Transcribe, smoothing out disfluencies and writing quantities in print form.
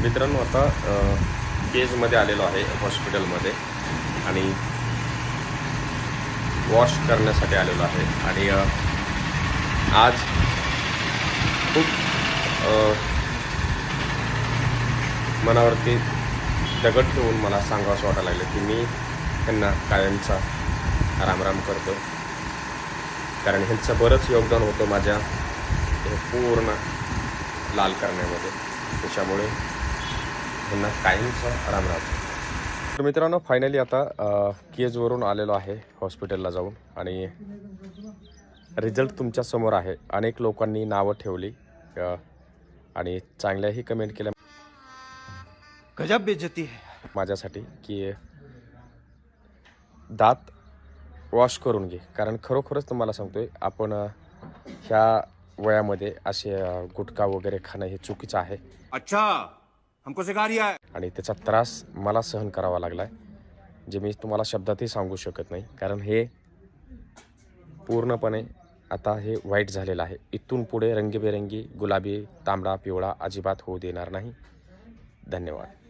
मित्रांनो आता केजमध्ये आलेलो आहे हॉस्पिटलमध्ये आणि वॉश करण्यासाठी आलेलो आहे आणि आज खूप मनावरती दगड ठेवून मला सांगावंसं वाटायला लागलं की मी त्यांना कायमचा रामराम करतो, कारण ह्यांचं बरंच योगदान होतं माझ्या हे पूर्ण लाल करण्यामध्ये, त्याच्यामुळे ह्यांना कायमचा रामराम. तर मित्रांनो फायनली आता केजवरून आलेलो आहे हॉस्पिटलला जाऊन आणि रिझल्ट तुमच्या समोर आहे. अनेक लोकांनी नावं ठेवली आणि चांगल्याही कमेंट केल्या गजब बेइज्जती है माझ्यासाठी की दात वॉश करून घे, कारण खरोखरच तुम्हाला सांगतोय आपण ह्या वयामध्ये असे गुटखा वगैरे खाणं हे चुकीचं आहे. अच्छा हमको सिखा रिया है. आणि त्याचा त्रास मला सहन करावा लागला आहे, जे मी तुम्हाला शब्दातही सांगू शकत नाही, कारण हे पूर्णपणे आता हे वाईट झालेलं आहे. इथून पुढे रंगीबेरंगी गुलाबी, तांबडा, पिवळा अजिबात होऊ देणार नाही. धन्यवाद.